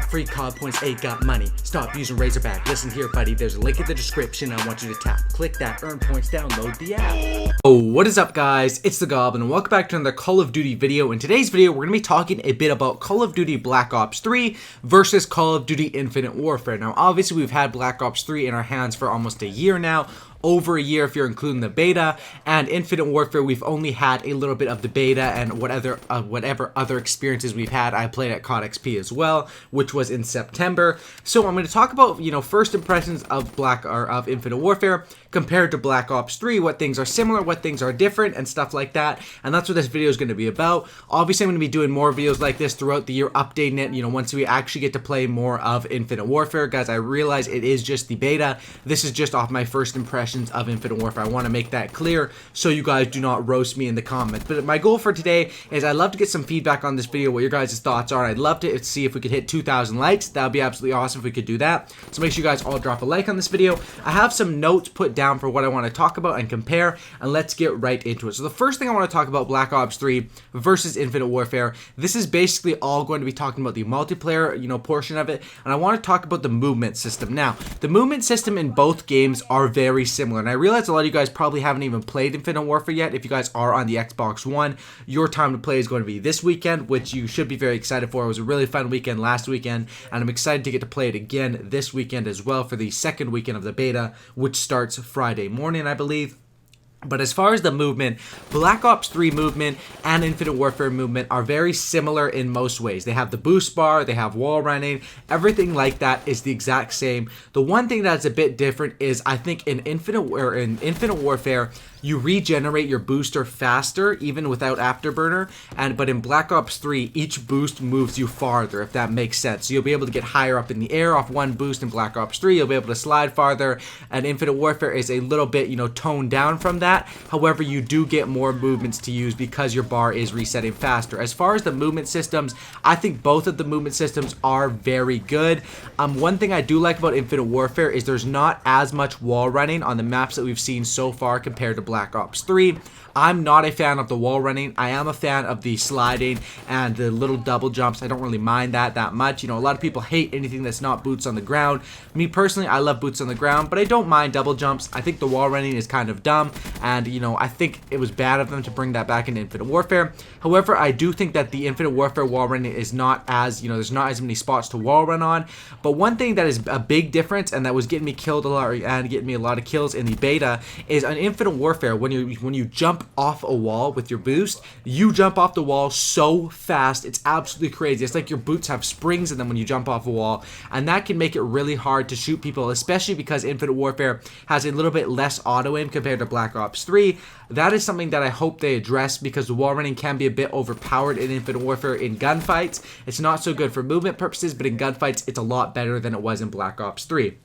free COD points, ain't got money. Stop using Razorback. Listen here, buddy. There's a link in the description. I want you to tap. Click that, earn points, download the app. Oh, what is up, guys? It's the Goblin, and welcome back to another Call of Duty video. In today's video, we're going to be talking a bit about Call of Duty Black Ops 3 versus Call of Duty Infinite Warfare. Now, obviously, we've had Black Ops 3 in our hands for almost a year now. Over a year if you're including the beta, and Infinite Warfare we've only had a little bit of the beta and whatever other experiences we've had. I played at COD XP as well, which was in September. So I'm going to talk about, first impressions of Infinite Warfare compared to Black Ops 3, what things are similar, what things are different, and stuff like that. And that's what this video is going to be about. Obviously, I'm going to be doing more videos like this throughout the year, updating it, once we actually get to play more of Infinite Warfare. Guys, I realize it is just the beta. This is just off my first impressions of Infinite Warfare. I want to make that clear so you guys do not roast me in the comments. But my goal for today is I'd love to get some feedback on this video, what your guys' thoughts are. I'd love to see if we could hit 2,000 likes. That would be absolutely awesome if we could do that. So make sure you guys all drop a like on this video. I have some notes put down for what I want to talk about and compare, and let's get right into it. So the first thing I want to talk about, Black Ops 3 versus Infinite Warfare. This is basically all going to be talking about the multiplayer, portion of it, and I want to talk about the movement system. Now, the movement system in both games are very similar, and I realize a lot of you guys probably haven't even played Infinite Warfare yet. If you guys are on the Xbox One, your time to play is going to be this weekend, which you should be very excited for. It was a really fun weekend last weekend, and I'm excited to get to play it again this weekend as well for the second weekend of the beta, which starts Friday morning, I believe. But as far as the movement, Black Ops 3 movement and Infinite Warfare movement are very similar in most ways. They have the boost bar, they have wall running, everything like that is the exact same. The one thing that's a bit different is I think in Infinite Warfare, you regenerate your booster faster, even without Afterburner, but in Black Ops 3, each boost moves you farther, if that makes sense. So you'll be able to get higher up in the air off one boost in Black Ops 3, you'll be able to slide farther, and Infinite Warfare is a little bit, toned down from that. However, you do get more movements to use because your bar is resetting faster. As far as the movement systems, I think both of the movement systems are very good. One thing I do like about Infinite Warfare is there's not as much wall running on the maps that we've seen so far compared to Black Ops 3. I'm not a fan of the wall running. I am a fan of the sliding and the little double jumps. I don't really mind that much. A lot of people hate anything that's not boots on the ground. Me personally, I love boots on the ground, but I don't mind double jumps. I think the wall running is kind of dumb, and I think it was bad of them to bring that back into Infinite Warfare. However, I do think that the Infinite Warfare wall running is not as, there's not as many spots to wall run on. But one thing that is a big difference, and that was getting me killed a lot and getting me a lot of kills in the beta, is on Infinite Warfare, when you jump off a wall with your boost, you jump off the wall so fast, it's absolutely crazy. It's like your boots have springs in them when you jump off a wall, and that can make it really hard to shoot people, especially because Infinite Warfare has a little bit less auto aim compared to Black Ops 3. That is something that I hope they address, because the wall running can be a bit overpowered in Infinite Warfare in gunfights. It's not so good for movement purposes, but in gunfights it's a lot better than it was in Black Ops 3.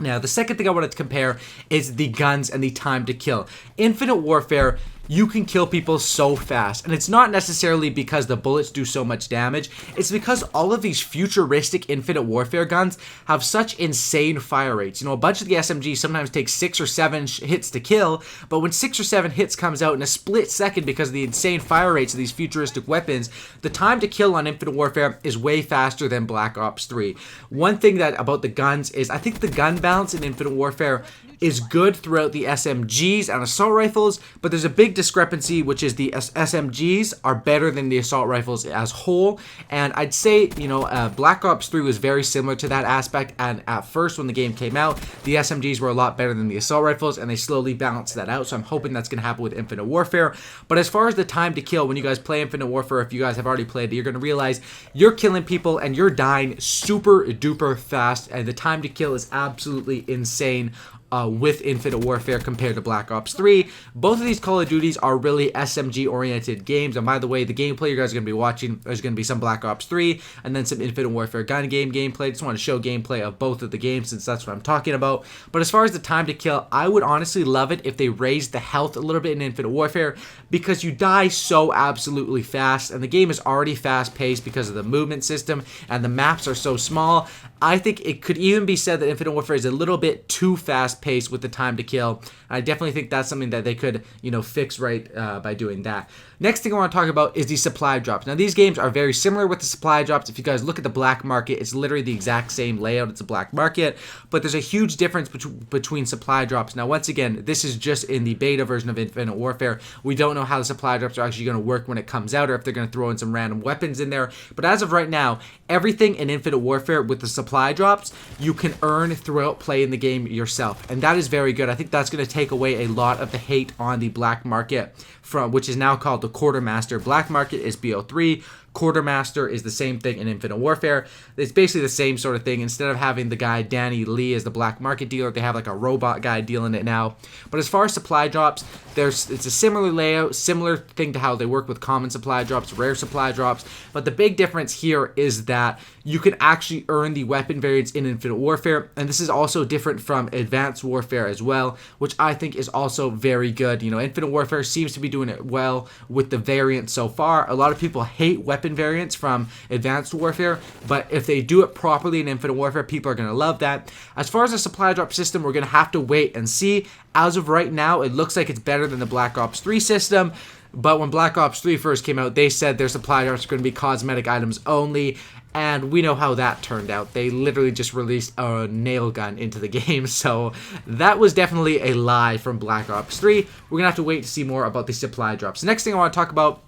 Now, the second thing I wanted to compare is the guns and the time to kill. Infinite Warfare, you can kill people so fast, and it's not necessarily because the bullets do so much damage. It's because all of these futuristic Infinite Warfare guns have such insane fire rates. A bunch of the SMGs sometimes take 6 or 7 hits to kill, but when 6 or 7 hits comes out in a split second because of the insane fire rates of these futuristic weapons, the time to kill on Infinite Warfare is way faster than Black Ops 3. One thing about the guns is I think the gun balance in Infinite Warfare is good throughout the SMGs and assault rifles, but there's a big discrepancy, which is the SMGs are better than the assault rifles as whole. And I'd say, Black Ops 3 was very similar to that aspect, and at first when the game came out, the SMGs were a lot better than the assault rifles, and they slowly balanced that out. So I'm hoping that's going to happen with Infinite Warfare. But as far as the time to kill, when you guys play Infinite Warfare, if you guys have already played it, you're going to realize you're killing people and you're dying super duper fast, and the time to kill is absolutely insane with Infinite Warfare compared to Black Ops 3. Both of these Call of Duties are really SMG-oriented games, and by the way, the gameplay you guys are going to be watching, there's going to be some Black Ops 3, and then some Infinite Warfare gun game gameplay. Just want to show gameplay of both of the games, since that's what I'm talking about. But as far as the time to kill, I would honestly love it if they raised the health a little bit in Infinite Warfare, because you die so absolutely fast, and the game is already fast-paced because of the movement system, and the maps are so small. I think it could even be said that Infinite Warfare is a little bit too fast fast pace with the time to kill. I definitely think that's something that they could, fix right by doing that. Next thing I want to talk about is the supply drops. Now, these games are very similar with the supply drops. If you guys look at the black market, it's literally the exact same layout. It's a black market, but there's a huge difference between supply drops. Now, once again, this is just in the beta version of Infinite Warfare. We don't know how the supply drops are actually going to work when it comes out, or if they're going to throw in some random weapons in there. But as of right now, everything in Infinite Warfare with the supply drops, you can earn throughout playing the game yourself. And that is very good. I think that's going to take away a lot of the hate on the black market, which is now called the Quartermaster. Black market is BO3. Quartermaster is the same thing in Infinite Warfare. It's basically the same sort of thing. Instead of having the guy Danny Lee as the black market dealer, they have like a robot guy dealing it now. But as far as supply drops, it's a similar layout, similar thing to how they work with common supply drops, rare supply drops. But the big difference here is that you can actually earn the weapon variants in Infinite Warfare, and this is also different from Advanced Warfare as well, which I think is also very good. Infinite Warfare seems to be doing it well with the variants so far. A lot of people hate weapon variants from Advanced Warfare, but if they do it properly in Infinite Warfare, people are going to love that. As far as the supply drop system, we're going to have to wait and see. As of right now, it looks like it's better than the Black Ops 3 system. But when Black Ops 3 first came out, they said their supply drops are going to be cosmetic items only. And we know how that turned out. They literally just released a nail gun into the game. So that was definitely a lie from Black Ops 3. We're going to have to wait to see more about the supply drops. The next thing I want to talk about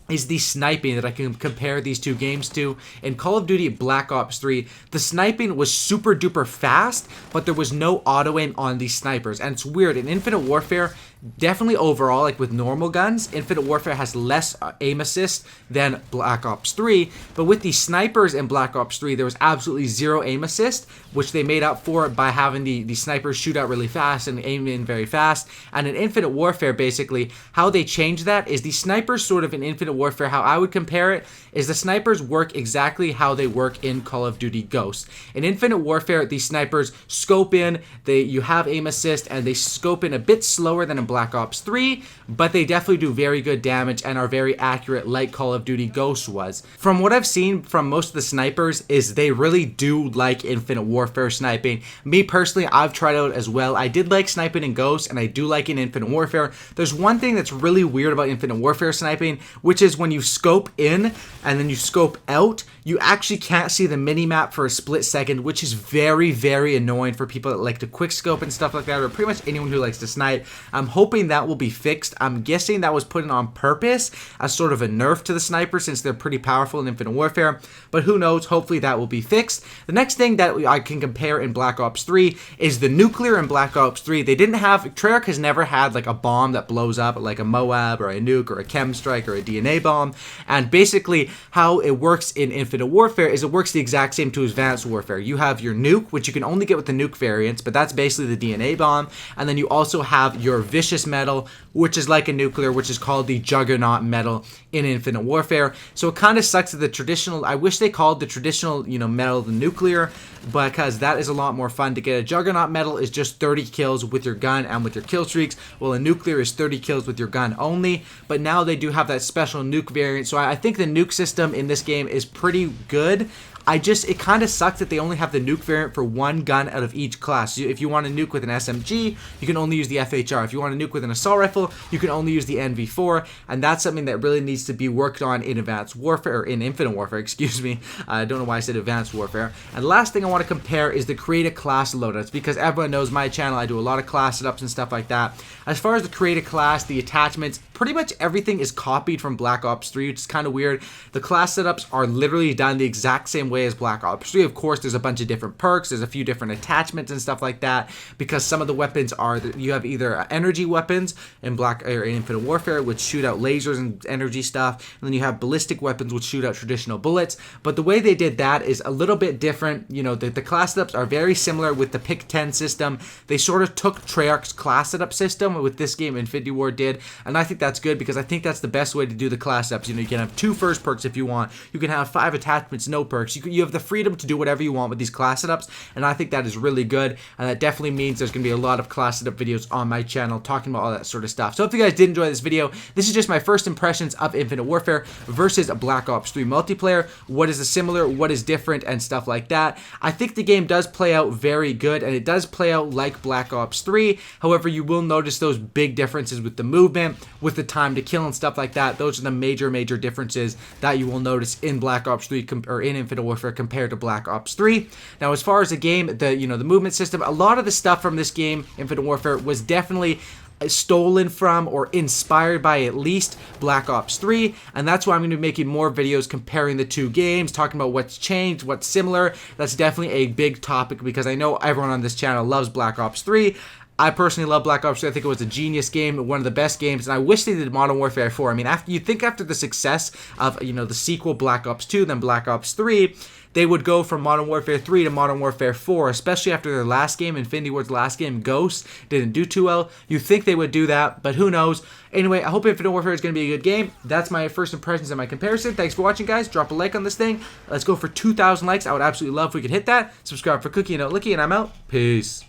is the sniping that I can compare these two games to. In Call of Duty Black Ops 3, the sniping was super duper fast, but there was no auto aim on these snipers. And it's weird. In Infinite Warfare, definitely overall, like with normal guns, Infinite Warfare has less aim assist than Black Ops 3. But with the snipers in Black Ops 3, there was absolutely zero aim assist, which they made up for by having the snipers shoot out really fast and aim in very fast. And in Infinite Warfare, basically, how they changed that is the snipers sort of in Infinite Warfare, how I would compare it, is the snipers work exactly how they work in Call of Duty Ghosts. In Infinite Warfare, the snipers scope in, you have aim assist, and they scope in a bit slower than in Black Ops 3, but they definitely do very good damage and are very accurate like Call of Duty Ghosts was. From what I've seen from most of the snipers is they really do like Infinite Warfare sniping. Me personally, I've tried out as well. I did like sniping in Ghosts, and I do like in Infinite Warfare. There's one thing that's really weird about Infinite Warfare sniping, which is when you scope in and then you scope out, you actually can't see the mini-map for a split second, which is very, very annoying for people that like to quick scope and stuff like that, or pretty much anyone who likes to snipe. I'm hoping that will be fixed. I'm guessing that was put in on purpose as sort of a nerf to the sniper, since they're pretty powerful in Infinite Warfare, but who knows, hopefully that will be fixed. The next thing that I can compare in Black Ops 3 is the nuclear in Black Ops 3. They didn't have, Treyarch has never had like a bomb that blows up, like a Moab or a nuke or a chem strike or a DNA bomb, and basically how it works in Infinite Warfare is it works the exact same to Advanced Warfare. You have your nuke, which you can only get with the nuke variants, but that's basically the DNA bomb, and then you also have your vicious metal, which is like a nuclear, which is called the Juggernaut metal in Infinite Warfare. So it kind of sucks that the traditional, I wish they called the traditional, metal the nuclear, because that is a lot more fun to get. A Juggernaut metal is just 30 kills with your gun and with your kill streaks, while a nuclear is 30 kills with your gun only. But now they do have that special nuke variant, so I think the nuke system in this game is pretty good. It kind of sucks that they only have the nuke variant for one gun out of each class. If you want to nuke with an SMG, you can only use the FHR. If you want to nuke with an assault rifle, you can only use the NV4, and that's something that really needs to be worked on in Advanced Warfare, or in Infinite Warfare, excuse me. I don't know why I said Advanced Warfare. And the last thing I want to compare is the creative class loadouts, because everyone knows my channel, I do a lot of class setups and stuff like that. As far as the creative class, the attachments, pretty much everything is copied from Black Ops 3, which is kind of weird. The class setups are literally done the exact same way as Black Ops 3. Of course, there's a bunch of different perks, there's a few different attachments and stuff like that, because some of the weapons are, you have either energy weapons in Infinite Warfare, which shoot out lasers and energy stuff, and then you have ballistic weapons, which shoot out traditional bullets. But the way they did that is a little bit different. The class setups are very similar with the Pick 10 system. They sort of took Treyarch's class setup system with this game, Infinity Ward did, and I think that's good, because I think that's the best way to do the class setups. You can have 2 first perks if you want, you can have 5 attachments, no perks, you You have the freedom to do whatever you want with these class setups, and I think that is really good, and that definitely means there's going to be a lot of class setup videos on my channel talking about all that sort of stuff. So if you guys did enjoy this video, this is just my first impressions of Infinite Warfare versus Black Ops 3 multiplayer. What is similar, what is different, and stuff like that. I think the game does play out very good, and it does play out like Black Ops 3. However, you will notice those big differences with the movement, with the time to kill and stuff like that. Those are the major differences that you will notice in Black Ops 3 or in Infinite Warfare compared to Black Ops 3. Now, as far as the game, the movement system, a lot of the stuff from this game, Infinite Warfare, was definitely stolen from or inspired by at least Black Ops 3, and that's why I'm going to be making more videos comparing the two games, talking about what's changed, what's similar. That's definitely a big topic because I know everyone on this channel loves Black Ops 3. I personally love Black Ops 3. I think it was a genius game, one of the best games, and I wish they did Modern Warfare 4. I mean, after the success of, the sequel Black Ops 2, then Black Ops 3, they would go from Modern Warfare 3 to Modern Warfare 4, especially after their last game, Infinity Ward's last game, Ghost, didn't do too well. You think they would do that, but who knows? Anyway, I hope Infinite Warfare is going to be a good game. That's my first impressions and my comparison. Thanks for watching, guys. Drop a like on this thing. Let's go for 2,000 likes. I would absolutely love if we could hit that. Subscribe for Cookie and Licky, and I'm out. Peace.